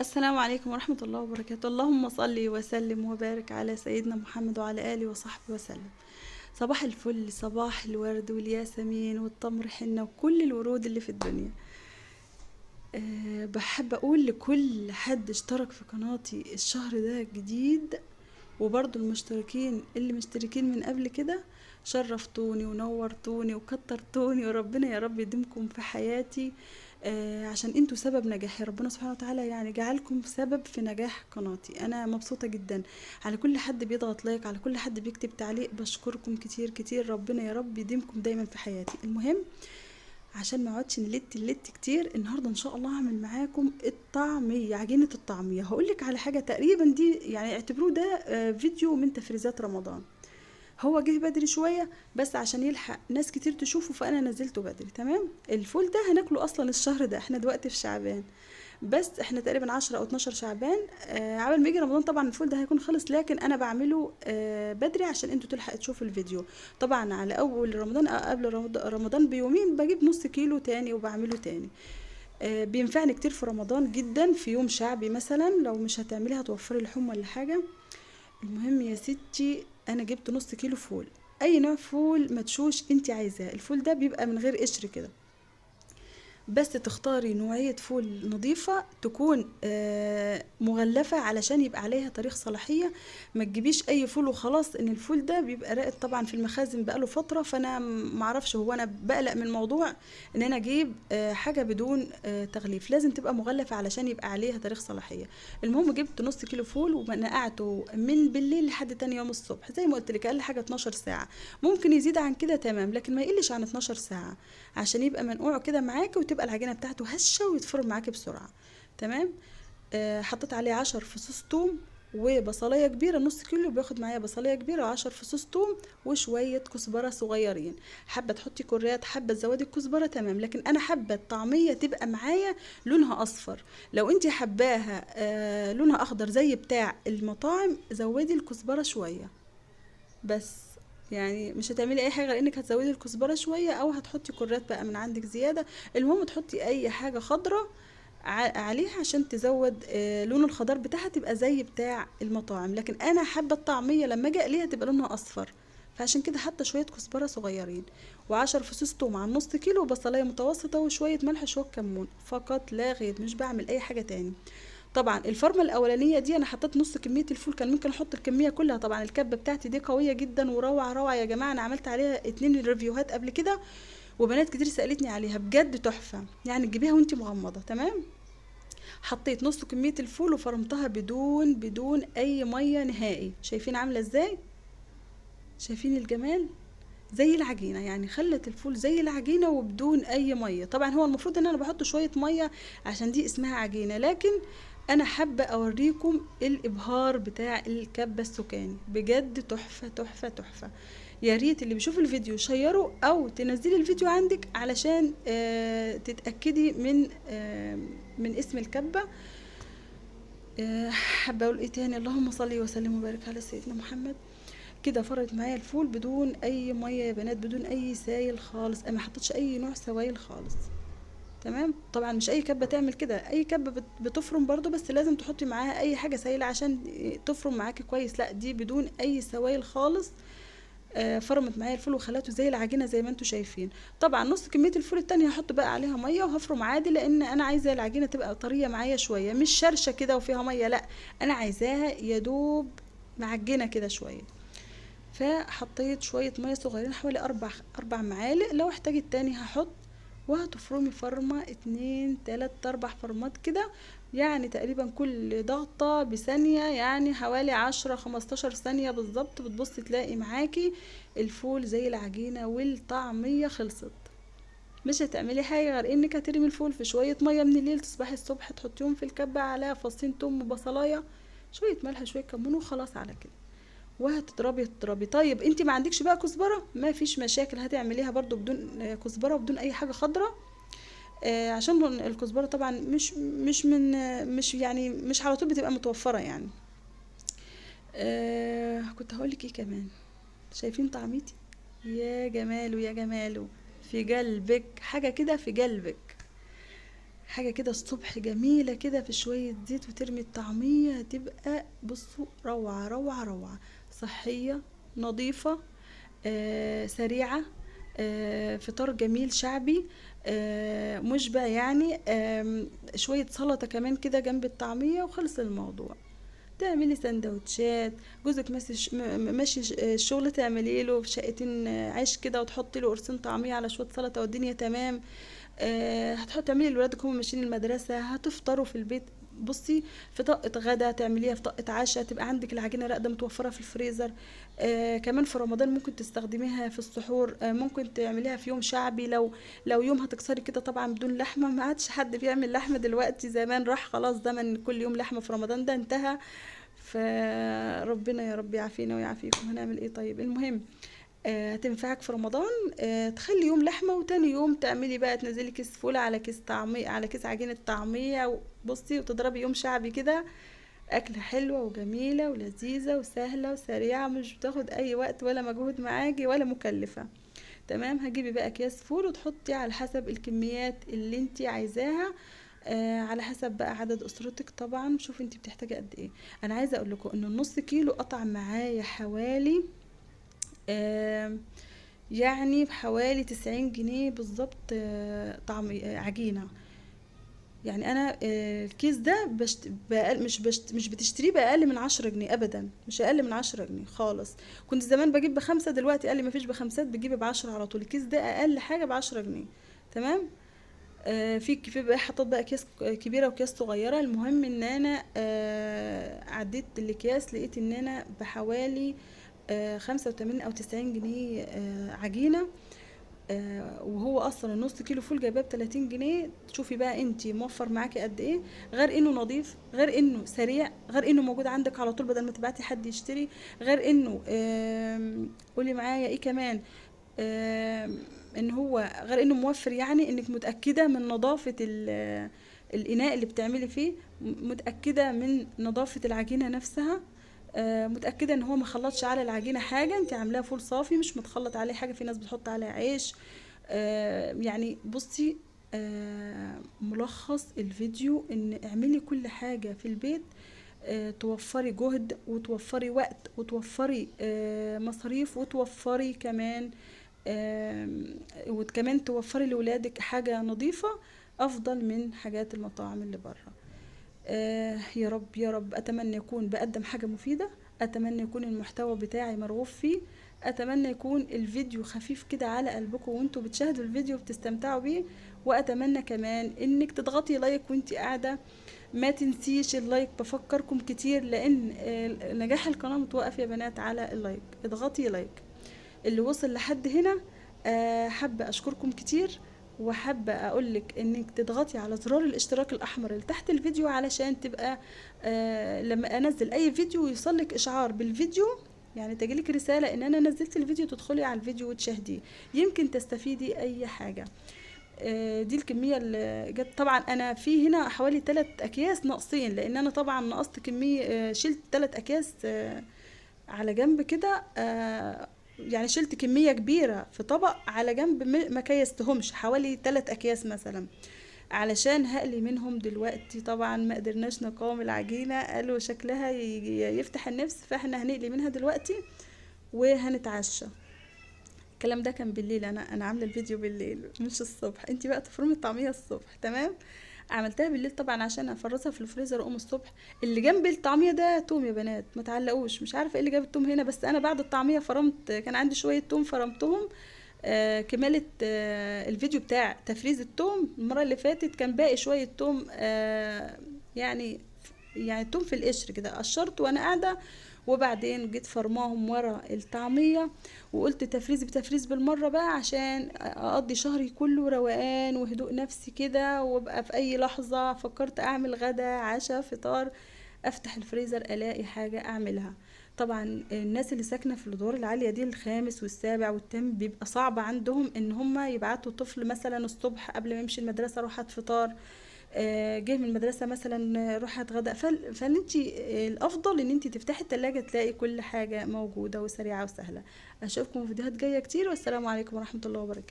السلام عليكم ورحمة الله وبركاته. اللهم صل وسلم وبارك على سيدنا محمد وعلى آله وصحبه وسلم. صباح الفل، صباح الورد والياسمين والتمر حنة وكل الورود اللي في الدنيا. بحب أقول لكل حد اشترك في قناتي الشهر ده جديد، وبرضو المشتركين اللي مشتركين من قبل كده، شرفتوني ونورتوني وكترتوني، وربنا يا رب يديمكم في حياتي. عشان انتوا سبب نجاحي، ربنا سبحانه وتعالى يعني جعلكم سبب في نجاح قناتي. انا مبسوطة جدا على كل حد بيضغط لايك، على كل حد بيكتب تعليق، بشكركم كتير كتير. ربنا يا رب يديمكم دايما في حياتي. المهم، عشان ما اقعدش نلت كتير، النهارده ان شاء الله هعمل معاكم الطعميه، عجينه الطعميه. هقول لك على حاجه تقريبا دي يعني اعتبروه ده فيديو من تفريزات رمضان. هو جه بدري شويه بس عشان يلحق ناس كتير تشوفه، فانا نزلته بدري. تمام. الفول ده هناكله اصلا الشهر ده، احنا دلوقتي في شعبان، بس احنا تقريبا 10 او 12 شعبان. عبال ما يجي رمضان طبعا الفول ده هيكون خلص، لكن انا بعمله بدري عشان انتوا تلحقوا تشوفوا الفيديو. طبعا على اول رمضان او قبل رمضان بيومين بجيب نص كيلو تاني وبعمله تاني. بينفعني كتير في رمضان جدا، في يوم شعبي مثلا لو مش هتعملي هتوفري لحوم ولا حاجة. المهم يا ستي، انا جبت نص كيلو فول، اي نوع فول مدشوش انت عايزاه. الفول ده بيبقى من غير قشر كده، بس تختاري نوعية فول نظيفة تكون مغلفة علشان يبقى عليها تاريخ صلاحية. ما تجيبيش اي فول وخلاص، ان الفول ده بيبقى راقد طبعا في المخازن بقاله فترة، فانا معرفش، هو انا بقلق من موضوع ان انا اجيب حاجة بدون تغليف. لازم تبقى مغلفة علشان يبقى عليها تاريخ صلاحية. المهم جبت نص كيلو فول ونقعته من بالليل لحد تاني يوم الصبح، زي ما قلت لك اقل حاجة 12 ساعة. ممكن يزيد عن كده تمام، لكن ما يقلش عن 12 ساعة، عشان يبقى منقوع كده معاكي وتبقى العجينه بتاعته هشه ويتفرم معاكي بسرعه. تمام. حطيت عليه 10 فصوص توم وبصلايه كبيره، نص كيلو بياخد معايا بصلايه كبيره و10 فصوص توم وشويه كزبره صغيرين. حابه تحطي كريات، حابه تزودي الكزبره، تمام، لكن انا حابه الطعميه تبقى معايا لونها اصفر. لو انتي حباها لونها اخضر زي بتاع المطاعم، زودي الكزبره شويه بس. يعني مش هتعملي اي حاجه غير انك هتزودي الكزبره شويه، او هتحطي كرات بقى من عندك زياده. المهم تحطي اي حاجه خضراء عليها عشان تزود لون الخضار بتاعها، تبقى زي بتاع المطاعم. لكن انا حابه الطعميه لما اجي اقليها تبقى لونها اصفر، فعشان كده حاطه شويه كزبره صغيرين و10 فصوص توم على نص كيلو، وبصلايه متوسطه وشويه ملح وشويه كمون فقط لا غير، مش بعمل اي حاجه تاني. طبعا الفرمه الاولانيه دي انا حطيت نص كميه الفول، كان ممكن احط الكميه كلها. طبعا الكبه بتاعتي دي قويه جدا وروعه روعه يا جماعه، انا عملت عليها 2 ريفيوهات قبل كده، وبنات كتير سالتني عليها، بجد تحفه يعني، تجيبيها وانت مغمضه. تمام. حطيت نص كميه الفول وفرمتها بدون اي ميه نهائي. شايفين عامله ازاي؟ شايفين الجمال؟ زي العجينه يعني، خلت الفول زي العجينه وبدون اي ميه. طبعا هو المفروض ان انا بحط شويه ميه عشان دي اسمها عجينه، لكن انا حابه اوريكم الابهار بتاع الكبه السكاني، بجد تحفه تحفه تحفه. يا ريت اللي بيشوف الفيديو شيره او تنزلي الفيديو عندك علشان تتاكدي من اسم الكبه. حابه اقول ايه تاني؟ اللهم صل وسلم وبارك على سيدنا محمد. كده فرط معايا الفول بدون اي ميه يا بنات، بدون اي سايل خالص، انا ما حطيتش اي نوع سوائل خالص. تمام. طبعا مش اي كبه تعمل كده، اي كبه بتفرم برضو، بس لازم تحطي معاها اي حاجه سايله عشان تفرم معاكي كويس. لا، دي بدون اي سوائل خالص. فرمت معايا الفول وخلته زي العجينه زي ما انتم شايفين. طبعا نص كميه الفول التانية هحط بقى عليها ميه وهفرم عادي، لان انا عايزه العجينه تبقى طريه معايا شويه، مش شرشه كده وفيها ميه، لا، انا عايزاها يدوب معجنه كده شويه. فحطيت شوية مية صغيرين، حوالي أربع معالق، لو احتاجت تاني هحط. وهتفرمي فرمة 2 3 4 فرمات كده، يعني تقريبا كل ضغطة بثانية، يعني حوالي 10 15 ثانية بالظبط، بتبصي تلاقي معاكي الفول زي العجينة والطعمية خلصت. مش هتعملي حاجة غير انك هترمي الفول في شوية مية من الليل، تصبحي الصبح تحطيهم في الكبة على فصين توم وبصلاية، شوية ملح شوية كمون، وخلاص على كده. تضربي. طيب انت ما عندكش بقى كزبره، ما فيش مشاكل، هتعمليها برضو بدون كزبره وبدون اي حاجه خضراء. عشان الكزبره طبعا مش يعني مش على طول بتبقى متوفره يعني. كنت هقولك ايه كمان؟ شايفين طعميتي؟ يا جماله يا جماله، في قلبك حاجه كده في قلبك. حاجة كده الصبح جميلة كده في شوية زيت وترمي الطعمية، هتبقى بصوا روعة روعة روعة. صحية، نظيفة، سريعة، فطار جميل شعبي، مشبع يعني، شوية سلطة كمان كده جنب الطعمية وخلص الموضوع. تعملي سندوتشات، جوزك ماشي الشغل، تعملي له في شقتين عيش كده وتحطي له قرصين طعمية على شوية سلطة والدنيا تمام. هتحطي تعملي لولادك هم ماشيين المدرسة، هتفطروا في البيت. بصي، في طقة غدا تعمليها، في طقة عشاء تبقى عندك العجينة راقدة متوفرة في الفريزر. كمان في رمضان ممكن تستخدميها في السحور، ممكن تعمليها في يوم شعبي. لو يوم هتكسري كده طبعا بدون لحمة، ما عادش حد بيعمل لحمة دلوقتي، زمان راح خلاص زمن كل يوم لحمة في رمضان ده انتهى. فربنا يا رب يعافينا ويعافيكم، هنعمل ايه طيب. المهم، هتنفعك في رمضان. تخلي يوم لحمة وتاني يوم تعملي بقى، تنزلي كيس فول على كيس طعمية على كيس عجينة طعمية، بصي وتضربي يوم شعبي كده. أكلة حلوة وجميلة ولذيذة وسهلة وسريعة، مش بتاخد أي وقت ولا مجهود معاكي ولا مكلفة. تمام. هجيبي بقى أكياس فول وتحطي على حسب الكميات اللي انتي عايزاها، على حسب بقى عدد اسرتك طبعا. شوفي انتي بتحتاجي قد ايه. انا عايزه اقول لكم ان النص كيلو قطع معايا حوالي آه يعني بحوالي 90 جنيه بالظبط، طعم عجينة. يعني انا الكيس ده مش بتشتريه بأقل من 10 جنيه ابدا، مش اقل من 10 جنيه خالص. كنت زمان بجيب ب5، دلوقتي قال لي مفيش ب5، بتجيبي ب10 على طول. الكيس ده اقل حاجة ب10 جنيه. تمام. في بقى حطيت بقى اكياس كبيره واكياس صغيره. المهم ان انا عديت الاكياس، لقيت ان انا بحوالي 85 او 90 جنيه عجينه. وهو اصلا النص كيلو فول جايباه ب30 جنيه. شوفي بقى انتي موفر معاكي قد ايه، غير انه نظيف، غير انه سريع، غير انه موجود عندك على طول بدل ما تبعتي حد يشتري، غير انه قولي معايا ايه كمان، آم، ان هو غير انه موفر، يعني انك متأكدة من نظافة الاناء اللي بتعملي فيه، متأكدة من نظافة العجينة نفسها، متأكدة ان هو ما خلطش على العجينة حاجة، انت عاملاها فول صافي مش متخلط عليه حاجة. في ناس بتحط عليها عيش. يعني بصي، ملخص الفيديو ان اعملي كل حاجة في البيت، توفري جهد وتوفري وقت وتوفري مصاريف وتوفري كمان، وكمان توفري لولادك حاجة نظيفة افضل من حاجات المطاعم اللي بره. يا رب يا رب، اتمنى يكون بقدم حاجة مفيدة، اتمنى يكون المحتوى بتاعي مرغوب فيه، اتمنى يكون الفيديو خفيف كده على قلبكم وانتوا بتشاهدوا الفيديو بتستمتعوا بيه. واتمنى كمان انك تضغطي لايك وانتي قاعدة. ما تنسيش اللايك، بفكركم كتير، لان نجاح القناة متوقف يا بنات على اللايك. اضغطي لايك. اللي وصل لحد هنا حابة اشكركم كتير، وحابة اقولك انك تضغطي على زرار الاشتراك الاحمر اللي تحت الفيديو، علشان تبقى لما انزل اي فيديو يوصلك اشعار بالفيديو، يعني تجيلك رسالة ان انا نزلت الفيديو، تدخلي على الفيديو وتشاهديه، يمكن تستفيدي اي حاجة. دي الكمية اللي جت. طبعا انا في هنا حوالي 3 اكياس ناقصين، لان انا طبعا نقصت كمية، شلت 3 اكياس على جنب كده، يعني شلت كمية كبيرة في طبق على جنب، ما كيستهمش، حوالي 3 اكياس مثلا، علشان هقلي منهم دلوقتي. طبعا ما قدرناش نقاوم العجينة، قالوا شكلها يفتح النفس، فاحنا هنقلي منها دلوقتي وهنتعشى. الكلام ده كان بالليل، انا عامله الفيديو بالليل مش الصبح. انتي بقى تفرمي الطعميه الصبح. تمام. عملتها بالليل طبعا عشان افرزها في الفريزر اقوم الصبح. اللي جنب الطعميه ده توم يا بنات، ما تعلقوش، مش عارفه ايه اللي جاب التوم هنا، بس انا بعد الطعميه فرمت، كان عندي شويه توم فرمتهم. كمالة الفيديو بتاع تفريز التوم المرة اللي فاتت كان باقي شوية توم، يعني توم في القشر كده، قشرت وانا قاعدة، وبعدين جيت فرماهم ورا الطعمية، وقلت تفريز بتفريز بالمرة بقى، عشان اقضي شهري كله روقان وهدوء نفسي كده، وابقى في اي لحظة فكرت اعمل غدا عشاء فطار، افتح الفريزر الاقي حاجة اعملها. طبعا الناس اللي ساكنة في الادوار العالية دي، الخامس والسابع والثامن، بيبقى صعب عندهم ان هم يبعتوا طفل مثلا الصبح قبل ما يمشي المدرسة روح هات فطار، جه من المدرسة مثلا روح هات غدا. فانتي الافضل ان انتي تفتحي التلاجة تلاقي كل حاجة موجودة وسريعة وسهلة. اشوفكم في فيديوهات جاية كتير، والسلام عليكم ورحمة الله وبركاته.